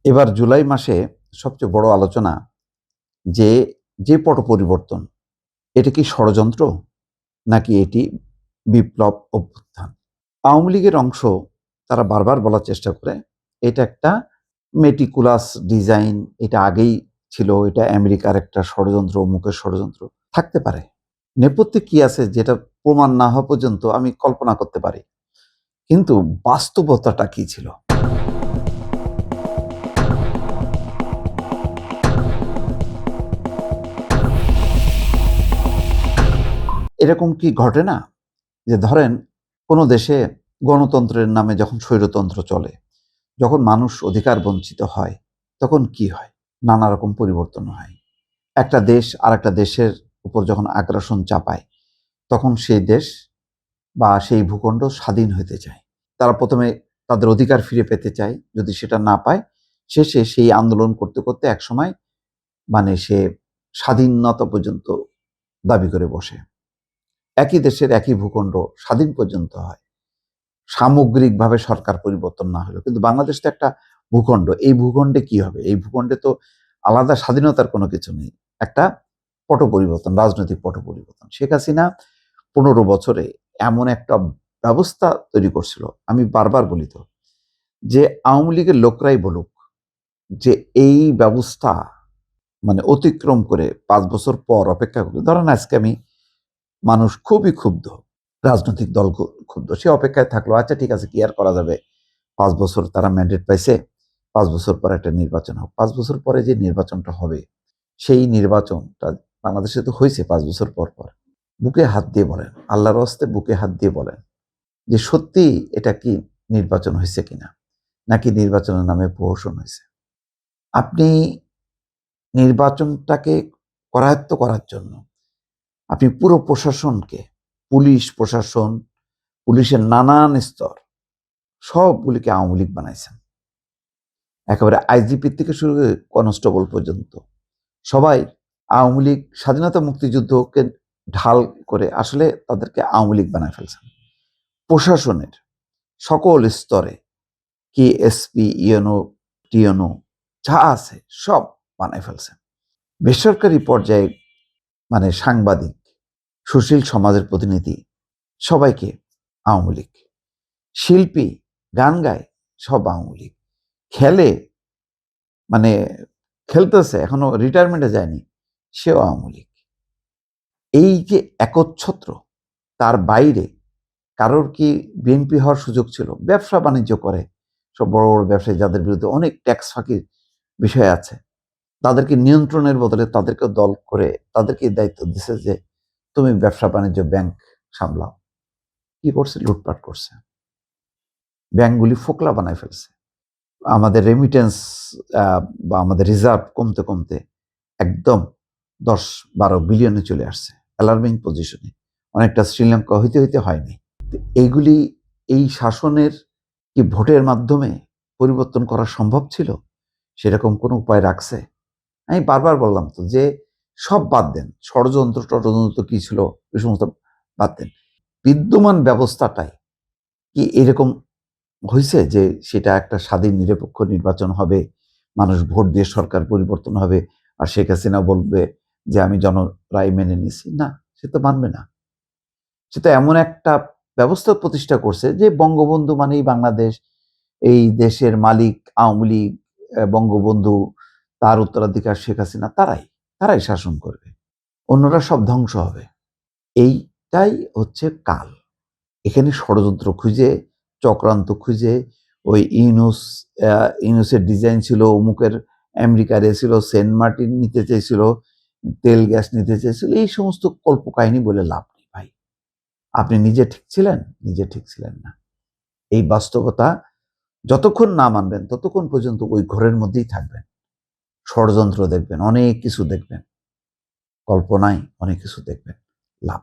এবার জুলাই মাসে সবচেয়ে বড় আলোচনা যে, যে পট পরিবর্তন, এটা কি ষড়যন্ত্র নাকি এটি বিপ্লব অভ্যুত্থান? আওয়ামী লীগের অংশ তারা বারবার বলার চেষ্টা করে, এটা একটা মেটিকুলাস ডিজাইন, এটা আগেই ছিল, এটা আমেরিকার একটা ষড়যন্ত্র, মুখের ষড়যন্ত্র থাকতে পারে। নেপথ্যে কি আছে যেটা প্রমাণ না হওয়া পর্যন্ত আমি কল্পনা করতে পারি। কিন্তু বাস্তবতাটা কি ছিল? এরকম কি ঘটে না যে ধরেন কোনো দেশে গণতন্ত্রের নামে যখন স্বৈরতন্ত্র চলে, যখন মানুষ অধিকার বঞ্চিত হয়, তখন কি হয়? নানা রকম পরিবর্তন হয়। একটা দেশ আরেকটা দেশের উপর যখন আগ্রাসন চাপায়, তখন সেই দেশ বা সেই ভূখণ্ড স্বাধীন হতে চায়। তারা প্রথমে তাদের অধিকার ফিরে পেতে চায়, যদি সেটা না পায়, শেষে সেই আন্দোলন করতে করতে একসময় সে স্বাধীনতা পর্যন্ত দাবি করে বসে। একই দেশের একই ভূখণ্ড স্বাধীন পর্যন্ত হয়, সামগ্রিকভাবে সরকার পরিবর্তন না হলো। কিন্তু বাংলাদেশ তো একটা ভূখণ্ড, এই ভূখণ্ডে কি হবে? এই ভূখণ্ডে তো আলাদা স্বাধীনতার কোনো কিছু নেই, একটা পট পরিবর্তন, রাজনৈতিক পট পরিবর্তন। শেখ হাসিনা 15 বছরে এমন একটা ব্যবস্থা তৈরি করছিল, আমি বারবার বলি তো, যে আওয়ামী লীগের লোকরাই বলুক যে এই ব্যবস্থা অতিক্রম করে 5 বছর পর অপেক্ষা করি, ধরেন আজকে আমি, মানুষ খুবই ক্ষুব্ধ, রাজনৈতিক দল ক্ষুব্ধ, সে অপেক্ষায় থাকলো, আচ্ছা ঠিক আছে, কি আর করা যাবে, 5 বছর তারা ম্যান্ডেট পাইছে, 5 বছর পর একটা নির্বাচন হোক। 5 বছর পরে যে নির্বাচনটা হবে, সেই নির্বাচনটা বাংলাদেশে তো হয়েছে 5 বছর পর পর। বুকে হাত দিয়ে বলেন, আল্লাহর হস্তে বুকে হাত দিয়ে বলেন যে সত্যি এটা কি নির্বাচন হয়েছে কিনা, নাকি নির্বাচনের নামে প্রহসন হয়েছে। আপনি নির্বাচনটাকে করায়ত্ত করার জন্য আপনি পুরো প্রশাসনকে, পুলিশ প্রশাসন, পুলিশের নানান স্তর, সবগুলিকে আওয়ামী লীগ বানাইছেন। একেবারে আইজিপি থেকে শুরু করে কনস্টেবল পর্যন্ত সবাই আওয়ামী লীগ, স্বাধীনতা মুক্তিযুদ্ধকে ঢাল করে আসলে তাদেরকে আওয়ামী লীগ বানায় ফেলছেন। প্রশাসনের সকল স্তরে কি এসপি, ইউএনও, টিএনও যা আছে সব বানায় ফেলছেন। বেসরকারি পর্যায়ে সাংবাদিক, সুশীল সমাজের প্রতিনিধি, সবাইকে আওয়ামী লীগ। শিল্পী গান গায়, সব আওয়ামী লীগ। খেলে, মানে খেলতেছে, এখনো রিটায়ারমেন্টে যায়নি, সেও আওয়ামী লীগ। এই যে একচ্ছত্র, তার বাইরে কারোর কি বিএনপি হওয়ার সুযোগ ছিল? ব্যবসা বাণিজ্য করে সব বড় বড় ব্যবসায়ী, যাদের বিরুদ্ধে অনেক ট্যাক্স ফাঁকির বিষয় আছে, তাদেরকে নিয়ন্ত্রণের বদলে তাদেরকে দল করে তাদেরকে দায়িত্ব দিছে যে তুমি ব্যবসা বাণিজ্য, ব্যাংক সামলাও। কি করছে? লুটপাট করছে, ব্যাংকগুলি ফোকলা বানায় ফেলছে। আমাদের রেমিটেন্স বা আমাদের রিজার্ভ কমতে কমতে একদম 10-12 বিলিয়নে চলে আসছে, অ্যালার্মিং পজিশনে। অনেকটা শ্রীলঙ্কা হইতে হইতে হয়নি। এইগুলি, এই শাসনের কি ভোটের মাধ্যমে পরিবর্তন করা সম্ভব ছিল? সেরকম কোনো উপায় রাখছে? আমি বারবার বললাম তো যে সব বাদ দেন, ষড়যন্ত্র টড়যন্ত্র কি ছিল এই সমস্ত বাদ দেন। বিদ্যমান ব্যবস্থাটাই কি এরকম হয়েছে যে সেটা একটা স্বাধীন নিরপেক্ষ নির্বাচন হবে, মানুষ ভোট দিয়ে সরকার পরিবর্তন হবে, আর শেখ হাসিনা বলবে যে আমি জনরায় মেনে নিছি? না, সে তো মানবে না। সে তো এমন একটা ব্যবস্থা প্রতিষ্ঠা করছে যে বঙ্গবন্ধু মানেই বাংলাদেশ, এই দেশের মালিক আওয়ামী লীগ, বঙ্গবন্ধু, তার উত্তরাধিকার শেখ হাসিনা, তারাই তারাই শাসন করবে, অন্যরা সব ধ্বংস হবে। এইটাই হচ্ছে কাল। এখানে ষড়যন্ত্র খুঁজে, চক্রান্ত খুঁজে, ওই ইউনুসের ডিজাইন ছিল, অমুকের আমেরিকার ছিল, সেন্ট মার্টিন নিতে চেয়েছিল, তেল গ্যাস নিতে চেয়েছিল, এই সমস্ত কল্পকাহিনী বলে লাভ নেই ভাই। আপনি নিজে ঠিক ছিলেন? নিজে ঠিক ছিলেন না। এই বাস্তবতা যতক্ষণ না মানবেন, ততক্ষণ পর্যন্ত ওই ঘরের মধ্যেই থাকবেন। ষড়যন্ত্র দেখবেন, অনেক কিছু দেখবেন, কল্পনায় অনেক কিছু দেখবেন, লাভ